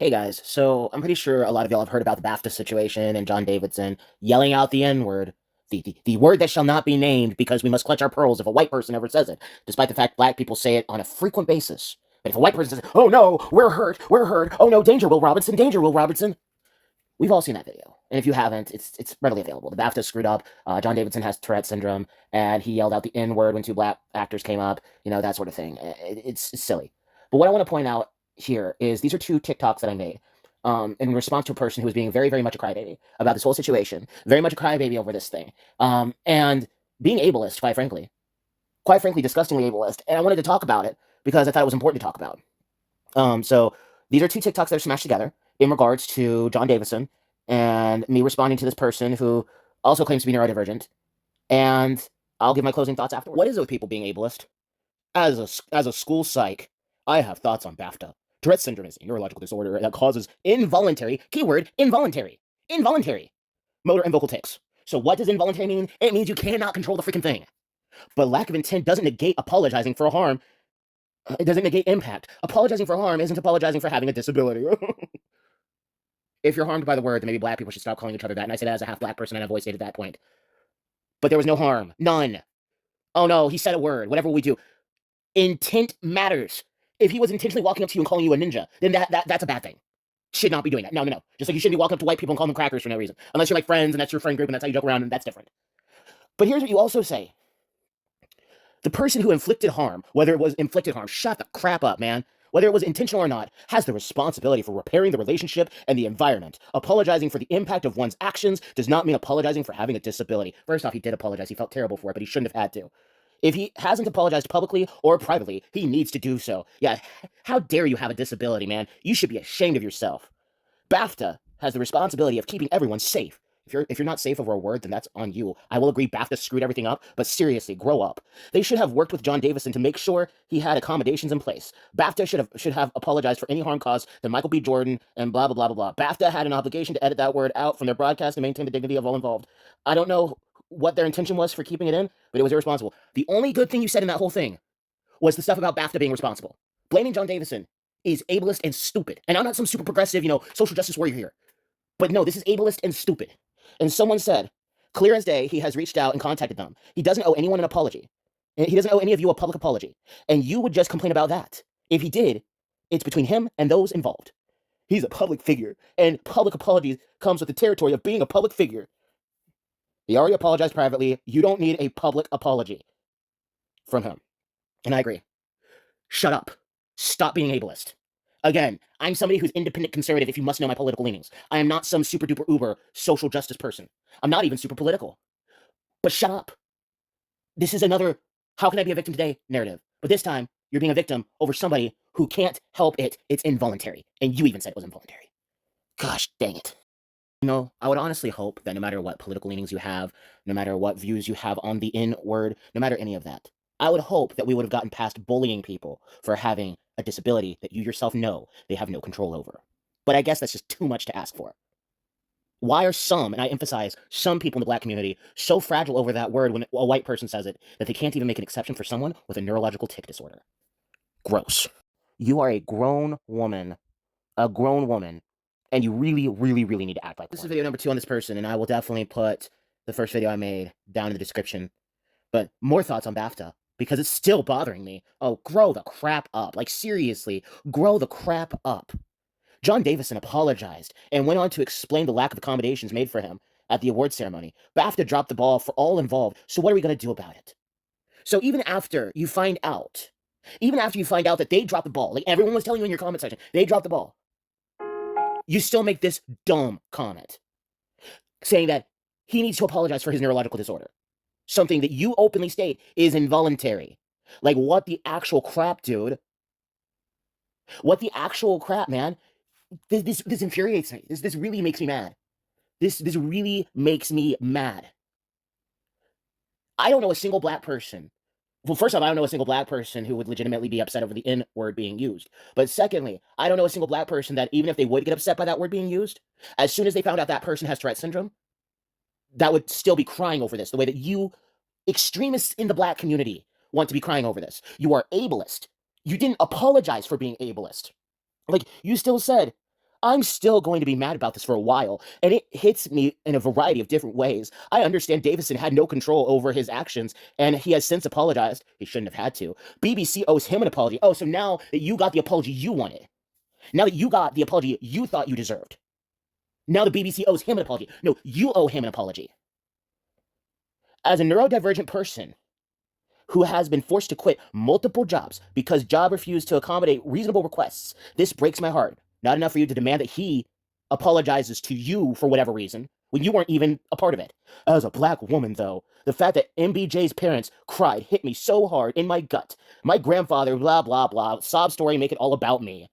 Hey guys, so I'm pretty sure a lot of y'all have heard about the BAFTA situation and John Davidson yelling out the N word, the word that shall not be named because we must clutch our pearls if a white person ever says it, despite the fact black people say it on a frequent basis. But if a white person says, oh no, we're hurt, oh no, danger, Will Robinson, we've all seen that video. And if you haven't, it's readily available. The BAFTA screwed up. John Davidson has Tourette syndrome, and he yelled out the N word when two black actors came up, that sort of thing. It's silly. But what I want to point out here is these are two TikToks that I made in response to a person who was being very, very much a crybaby about this whole situation, very much a crybaby over this thing, and being ableist, quite frankly, disgustingly ableist. And I wanted to talk about it because I thought it was important to talk about. So these are two TikToks that are smashed together in regards to John Davison and me responding to this person who also claims to be neurodivergent. And I'll give my closing thoughts afterwards. What is it with people being ableist? As a school psych, I have thoughts on BAFTA. Tourette syndrome is a neurological disorder that causes involuntary, keyword, involuntary motor and vocal tics. So what does involuntary mean? It means you cannot control the freaking thing. But lack of intent doesn't negate apologizing for harm. It doesn't negate impact. Apologizing for harm isn't apologizing for having a disability. If you're harmed by the word, then maybe black people should stop calling each other that. And I say that as a half black person, and I've always stated that point. But there was no harm. None. Oh no, he said a word. Whatever we do. Intent matters. If he was intentionally walking up to you and calling you a ninja, then that's a bad thing. Should not be doing that. No. Just like you shouldn't be walking up to white people and calling them crackers for no reason. Unless you're like friends and that's your friend group and that's how you joke around and that's different. But here's what you also say. The person who inflicted harm, whether it was inflicted harm, shut the crap up, man. Whether it was intentional or not, has the responsibility for repairing the relationship and the environment. Apologizing for the impact of one's actions does not mean apologizing for having a disability. First off, he did apologize. He felt terrible for it, but he shouldn't have had to. If he hasn't apologized publicly or privately, he needs to do so. Yeah, how dare you have a disability, man? You should be ashamed of yourself. BAFTA has the responsibility of keeping everyone safe. If you're not safe over a word, then that's on you. I will agree BAFTA screwed everything up, but seriously, grow up. They should have worked with John Davison to make sure he had accommodations in place. BAFTA should have apologized for any harm caused to Michael B. Jordan and blah, blah, blah, blah, blah. BAFTA had an obligation to edit that word out from their broadcast and maintain the dignity of all involved. I don't know what their intention was for keeping it in, but it was irresponsible. The only good thing you said in that whole thing was the stuff about BAFTA being responsible. Blaming John Davison is ableist and stupid. And I'm not some super progressive, social justice warrior here. But no, this is ableist and stupid. And someone said, clear as day, he has reached out and contacted them. He doesn't owe anyone an apology. He doesn't owe any of you a public apology. And you would just complain about that. If he did, it's between him and those involved. He's a public figure, and public apologies comes with the territory of being a public figure. He already apologized privately. You don't need a public apology from him. And I agree. Shut up. Stop being ableist. Again, I'm somebody who's independent conservative if you must know my political leanings. I am not some super duper uber social justice person. I'm not even super political. But shut up. This is another how can I be a victim today narrative. But this time, you're being a victim over somebody who can't help it. It's involuntary. And you even said it was involuntary. Gosh dang it. I would honestly hope that no matter what political leanings you have, no matter what views you have on the N word, no matter any of that, I would hope that we would have gotten past bullying people for having a disability that you yourself know they have no control over. But I guess that's just too much to ask for. Why are some, and I emphasize some people in the black community, so fragile over that word when a white person says it that they can't even make an exception for someone with a neurological tic disorder? Gross. You are a grown woman, and you really, really, really need to act like one. This is video number 2 on this person, and I will definitely put the first video I made down in the description. But more thoughts on BAFTA, because it's still bothering me. Oh, grow the crap up. Like, seriously, grow the crap up. John Davison apologized and went on to explain the lack of accommodations made for him at the award ceremony. BAFTA dropped the ball for all involved, so what are we going to do about it? So even after you find out that they dropped the ball, like everyone was telling you in your comment section, they dropped the ball, you still make this dumb comment saying that he needs to apologize for his neurological disorder. Something that you openly state is involuntary. Like, what the actual crap, dude? What the actual crap, man? This infuriates me. This really makes me mad. This really makes me mad. I don't know a single black person. Well, first off, I don't know a single black person who would legitimately be upset over the N word being used. But secondly, I don't know a single black person that even if they would get upset by that word being used, as soon as they found out that person has Tourette syndrome, that would still be crying over this, the way that you extremists in the black community want to be crying over this. You are ableist. You didn't apologize for being ableist. Like, you still said, I'm still going to be mad about this for a while, and it hits me in a variety of different ways. I understand Davidson had no control over his actions, and he has since apologized. He shouldn't have had to. BBC owes him an apology. Oh, so now that you got the apology you wanted, now that you got the apology you thought you deserved, now the BBC owes him an apology. No, you owe him an apology. As a neurodivergent person who has been forced to quit multiple jobs because job refused to accommodate reasonable requests, this breaks my heart. Not enough for you to demand that he apologizes to you for whatever reason when you weren't even a part of it. As a black woman, though, the fact that MBJ's parents cried hit me so hard in my gut. My grandfather, blah, blah, blah, sob story, make it all about me.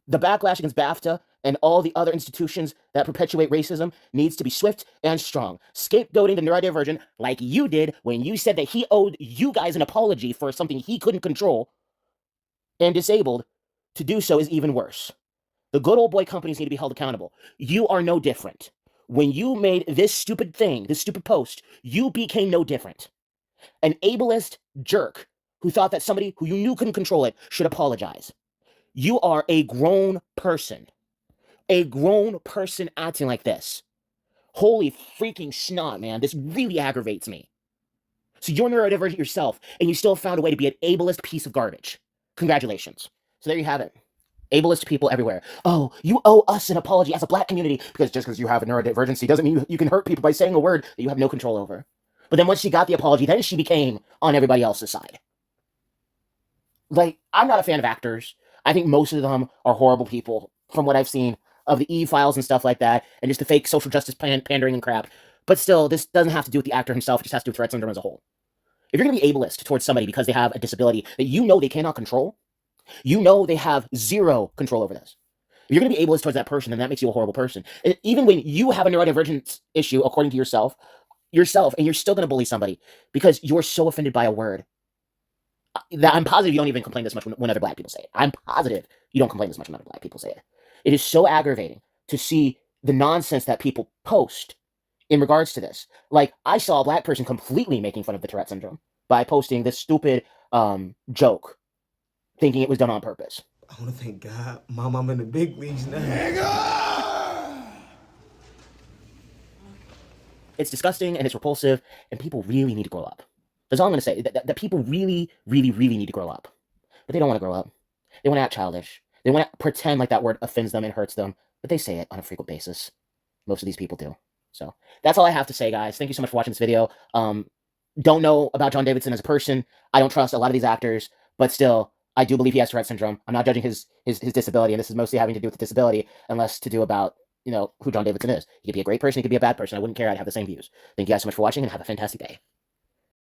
The backlash against BAFTA and all the other institutions that perpetuate racism needs to be swift and strong. Scapegoating the neurodivergent like you did when you said that he owed you guys an apology for something he couldn't control and disabled, to do so is even worse. The good old boy companies need to be held accountable. You are no different. When you made this stupid thing, this stupid post, you became no different. An ableist jerk who thought that somebody who you knew couldn't control it should apologize. You are a grown person. A grown person acting like this. Holy freaking snot, man. This really aggravates me. So you're neurodivergent yourself, and you still found a way to be an ableist piece of garbage. Congratulations. So there you have it. Ableist people everywhere. Oh, you owe us an apology as a black community because just because you have a neurodivergency doesn't mean you can hurt people by saying a word that you have no control over. But then once she got the apology, then she became on everybody else's side. Like, I'm not a fan of actors. I think most of them are horrible people from what I've seen of the E-files and stuff like that, and just the fake social justice pandering and crap. But still, this doesn't have to do with the actor himself. It just has to do with Tourette syndrome as a whole. If you're going to be ableist towards somebody because they have a disability that you know they cannot control, you know they have zero control over this. If you're going to be ableist towards that person, then that makes you a horrible person. And even when you have a neurodivergence issue, according to yourself, and you're still going to bully somebody because you're so offended by a word. That I'm positive you don't even complain this much when other black people say it. I'm positive you don't complain this much when other black people say it. It is so aggravating to see the nonsense that people post in regards to this. Like, I saw a black person completely making fun of the Tourette syndrome by posting this stupid joke, thinking it was done on purpose. I want to thank God. Mom, I'm in the big leagues now. It's disgusting and it's repulsive, and people really need to grow up. That's all I'm going to say. That people really, really, really need to grow up. But they don't want to grow up. They want to act childish. They want to pretend like that word offends them and hurts them. But they say it on a frequent basis. Most of these people do. So that's all I have to say, guys. Thank you so much for watching this video. Don't know about John Davidson as a person. I don't trust a lot of these actors. But still, I do believe he has Tourette syndrome. I'm not judging his disability. And this is mostly having to do with the disability. And less to do about, who John Davidson is. He could be a great person. He could be a bad person. I wouldn't care. I'd have the same views. Thank you guys so much for watching and have a fantastic day.